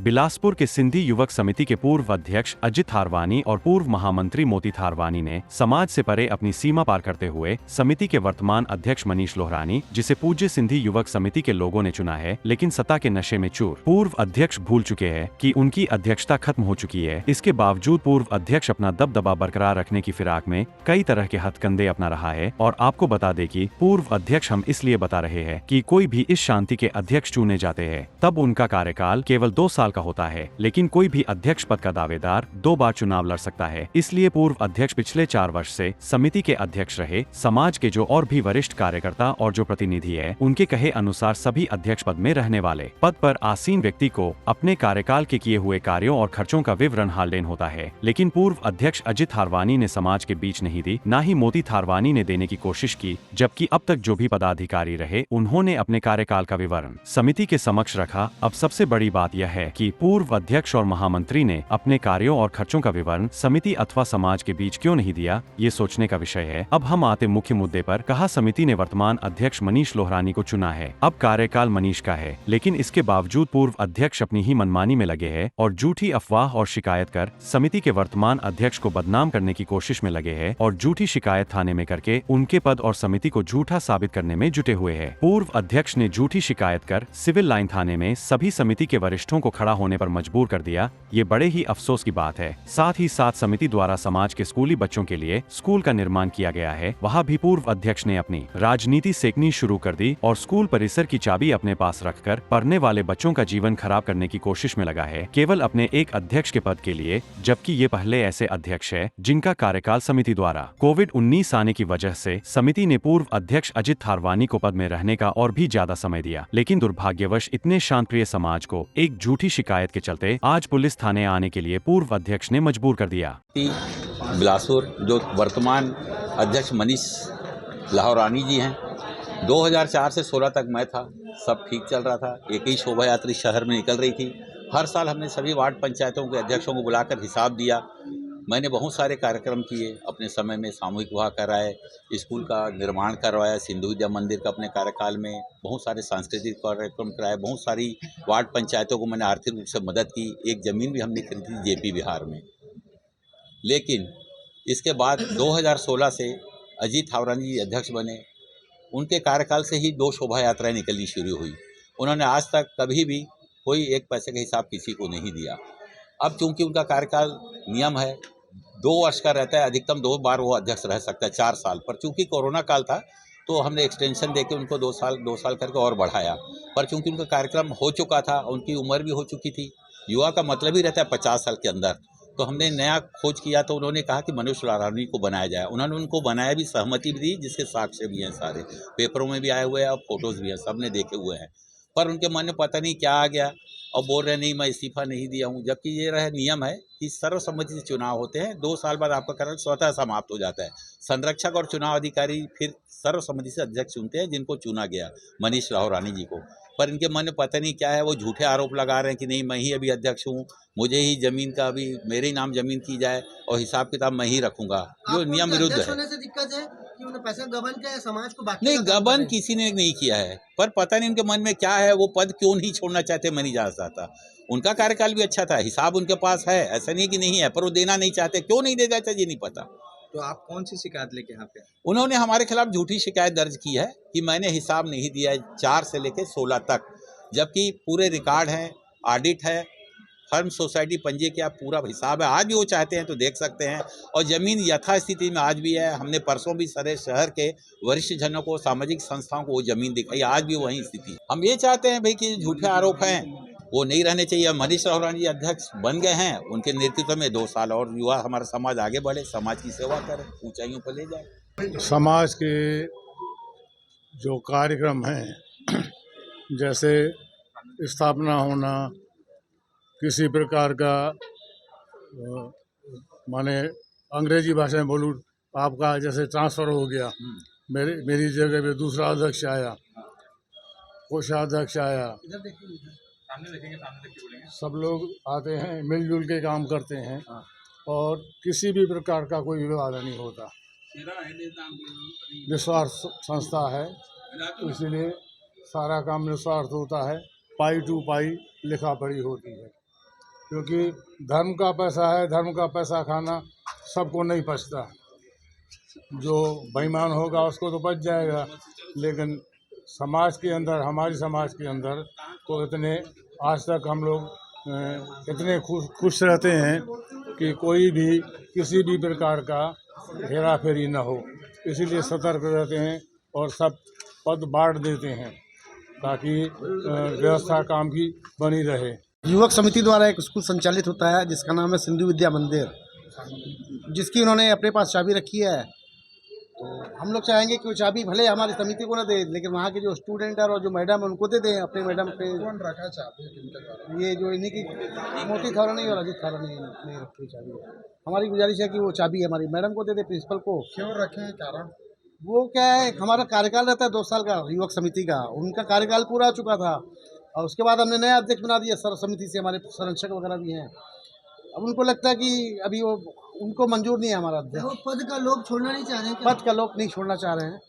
बिलासपुर के सिंधी युवक समिति के पूर्व अध्यक्ष अजित थारवानी और पूर्व महामंत्री मोती थारवानी ने समाज से परे अपनी सीमा पार करते हुए समिति के वर्तमान अध्यक्ष मनीष लोहरानी, जिसे पूज्य सिंधी युवक समिति के लोगों ने चुना है, लेकिन सत्ता के नशे में चूर पूर्व अध्यक्ष भूल चुके हैं कि उनकी अध्यक्षता खत्म हो चुकी है। इसके बावजूद पूर्व अध्यक्ष अपना दबदबा बरकरार रखने की फिराक में कई तरह के हथकंडे अपना रहा है। और आपको बता दें कि पूर्व अध्यक्ष हम इसलिए बता रहे हैं कि कोई भी इस शांति के अध्यक्ष चुने जाते हैं तब उनका कार्यकाल केवल 2 साल का होता है, लेकिन कोई भी अध्यक्ष पद का दावेदार 2 बार चुनाव लड़ सकता है। इसलिए पूर्व अध्यक्ष पिछले 4 वर्ष से समिति के अध्यक्ष रहे। समाज के जो और भी वरिष्ठ कार्यकर्ता और जो प्रतिनिधि है, उनके कहे अनुसार सभी अध्यक्ष पद में रहने वाले पद पर आसीन व्यक्ति को अपने कार्यकाल के किए हुए कार्यों और खर्चों का विवरण हालदेन होता है। लेकिन पूर्व अध्यक्ष अजित थारवानी ने समाज के बीच नहीं दी, न ही मोती थारवानी ने देने की कोशिश की, जबकि अब तक जो भी पदाधिकारी रहे उन्होंने अपने कार्यकाल का विवरण समिति के समक्ष रखा। अब सबसे बड़ी बात यह है कि पूर्व अध्यक्ष और महामंत्री ने अपने कार्यों और खर्चों का विवरण समिति अथवा समाज के बीच क्यों नहीं दिया, ये सोचने का विषय है। अब हम आते मुख्य मुद्दे पर। कहा समिति ने वर्तमान अध्यक्ष मनीष लोहरानी को चुना है। अब कार्यकाल मनीष का है, लेकिन इसके बावजूद पूर्व अध्यक्ष अपनी ही मनमानी में लगे हैं और झूठी अफवाह और शिकायत कर समिति के वर्तमान अध्यक्ष को बदनाम करने की कोशिश में लगे हैं और झूठी शिकायत थाने में करके उनके पद और समिति को झूठा साबित करने में जुटे हुए हैं। पूर्व अध्यक्ष ने झूठी शिकायत कर सिविल लाइन थाने में सभी समिति के वरिष्ठों को खड़ा होने पर मजबूर कर दिया। ये बड़े ही अफसोस की बात है। साथ ही साथ समिति द्वारा समाज के स्कूली बच्चों के लिए स्कूल का निर्माण किया गया है, वहाँ भी पूर्व अध्यक्ष ने अपनी राजनीति सेकनी शुरू कर दी और स्कूल परिसर की चाबी अपने पास रखकर पढ़ने वाले बच्चों का जीवन खराब करने की कोशिश में लगा है, केवल अपने एक अध्यक्ष के पद के लिए, जबकि ये पहले ऐसे अध्यक्ष है जिनका कार्यकाल समिति द्वारा कोविड-19 आने की वजह से समिति ने पूर्व अध्यक्ष अजित थारवानी को पद में रहने का और भी ज्यादा समय दिया। लेकिन दुर्भाग्यवश इतने शांतप्रिय समाज को एक झूठी शिकायत के चलते आज पुलिस थाने आने के लिए पूर्व अध्यक्ष ने मजबूर कर दिया। बिलासपुर जो वर्तमान अध्यक्ष मनीष लोहरानी जी हैं, 2004 से 16 तक मैं था, सब ठीक चल रहा था। एक ही शोभा यात्री शहर में निकल रही थी। हर साल हमने सभी वार्ड पंचायतों के अध्यक्षों को बुलाकर हिसाब दिया। मैंने बहुत सारे कार्यक्रम किए अपने समय में, सामूहिक विवाह कराए, स्कूल का निर्माण करवाया, सिंधु विद्या मंदिर का अपने कार्यकाल में बहुत सारे सांस्कृतिक कार्यक्रम कराए, बहुत सारी वार्ड पंचायतों को मैंने आर्थिक रूप से मदद की। एक ज़मीन भी हमने खरीदी थी जेपी बिहार में। लेकिन इसके बाद 2016 से अजित थावरानी जी अध्यक्ष बने। उनके कार्यकाल से ही 2 शोभा यात्राएँ निकलनी शुरू हुई। उन्होंने आज तक कभी भी कोई एक पैसे का हिसाब किसी को नहीं दिया। अब चूंकि उनका कार्यकाल नियम है 2 वर्ष का रहता है, अधिकतम 2 बार वो अध्यक्ष रह सकता है 4 साल पर। चूंकि कोरोना काल था तो हमने एक्सटेंशन देके उनको 2 साल करके और बढ़ाया। पर चूंकि उनका कार्यक्रम हो चुका था, उनकी उम्र भी हो चुकी थी, युवा का मतलब ही रहता है 50 साल के अंदर, तो हमने नया खोज किया। तो उन्होंने कहा कि मनीष लोहरानी को बनाया जाए। उन्होंने उनको बनाया भी, सहमति भी दी, जिसके साक्ष्य भी हैं, सारे पेपरों में भी आए हुए हैं और फोटोज़ भी हैं, सब ने देखे हुए हैं। पर उनके मन में पता नहीं क्या आ गया और बोल रहे नहीं मैं इस्तीफा नहीं दिया हूँ, जबकि ये रहा नियम है कि सर्वसम्मति से चुनाव होते हैं। 2 साल बाद आपका कार्यकाल स्वतः समाप्त हो जाता है। संरक्षक और चुनाव अधिकारी फिर सर्वसम्मति से अध्यक्ष चुनते हैं, जिनको चुना गया मनीष लोहरानी जी को। पर इनके मन में पता नहीं क्या है, वो झूठे आरोप लगा रहे हैं कि नहीं मैं ही अभी अध्यक्ष हूँ, मुझे ही ज़मीन का अभी मेरे ही नाम ज़मीन की जाए और हिसाब किताब मैं ही रखूँगा, जो नियम विरुद्ध है। से दिक्कत है कि उन्हें पैसा गबन किया है, समाज को बाकी नहीं, गबन किसी ने नहीं किया है, पर पता नहीं उनके मन में क्या है, वो पद क्यों नहीं छोड़ना चाहते, मैं नहीं जान सकता। उनका कार्यकाल भी अच्छा था, हिसाब उनके पास है, ऐसा नहीं कि नहीं है, पर वो देना नहीं चाहते। क्यों नहीं देना चाहते ये नहीं पता। तो आप कौन सी शिकायत लेके यहाँ पे? उन्होंने हमारे खिलाफ झूठी शिकायत दर्ज की है कि मैंने हिसाब नहीं दिया है 4 से लेकर 16 तक, जबकि पूरे रिकॉर्ड हैं, ऑडिट है, फर्म सोसाइटी पंजे का पूरा हिसाब है। आज भी वो चाहते हैं तो देख सकते हैं। और ज़मीन यथास्थिति में आज भी है। हमने परसों भी सारे शहर के वरिष्ठ जनों को, सामाजिक संस्थाओं को वो ज़मीन दिखाई, आज भी वही स्थिति है। हम ये चाहते हैं भाई कि झूठे आरोप हैं वो नहीं रहने चाहिए। मनीष लोहरानी जी अध्यक्ष बन गए हैं, उनके नेतृत्व में 2 साल और युवा हमारा समाज आगे बढ़े, समाज की सेवा करे, ऊंचाइयों पर ले जाए। समाज के जो कार्यक्रम हैं, जैसे स्थापना होना, किसी प्रकार का माने अंग्रेजी भाषा में बोलूँ, आपका जैसे ट्रांसफ़र हो गया, मेरी जगह पे दूसरा अध्यक्ष आया, कोषाध्यक्ष आया, सब लोग आते हैं, मिलजुल के काम करते हैं और किसी भी प्रकार का कोई विवाद नहीं होता। निस्वार्थ संस्था है, इसलिए सारा काम निस्वार्थ होता है। पाई टू पाई लिखा पढ़ी होती है। क्योंकि धर्म का पैसा है, धर्म का पैसा खाना सबको नहीं पचता। जो बेईमान होगा उसको तो बच जाएगा, लेकिन समाज के अंदर, हमारी समाज के अंदर तो इतने आज तक हम लोग इतने खुश रहते हैं कि कोई भी किसी भी प्रकार का हेरा फेरी न हो, इसीलिए सतर्क रहते हैं और सब पद बांट देते हैं ताकि व्यवस्था काम की बनी रहे। युवक समिति द्वारा एक स्कूल संचालित होता है जिसका नाम है सिंधु विद्या मंदिर, जिसकी उन्होंने अपने पास चाबी रखी है। तो हम लोग चाहेंगे कि वो चाबी भले हमारी समिति को ना दे, लेकिन वहाँ के जो स्टूडेंट है और जो मैडम है उनको दे दें, अपने मैडम पे। कौन रखा चाबी? ये जो इन्हीं की मोती थारानी और अजीत थारानी ने रखी चाबी है। हमारी गुजारिश है कि वो चाबी हमारी मैडम को दे दे, प्रिंसिपल को। क्यों रखे हैं, कारण? वो क्या है, हमारा कार्यकाल रहता है 2 साल का युवक समिति का, उनका कार्यकाल पूरा हो चुका था और उसके बाद हमने नया अध्यक्ष बना दिया सर समिति से, हमारे संरक्षक वगैरह भी हैं। अब उनको लगता है कि अभी वो उनको मंजूर नहीं है हमारा अध्यक्ष। वो पद का लोग छोड़ना नहीं चाह रहे हैं, पद का लोग नहीं छोड़ना चाह रहे हैं।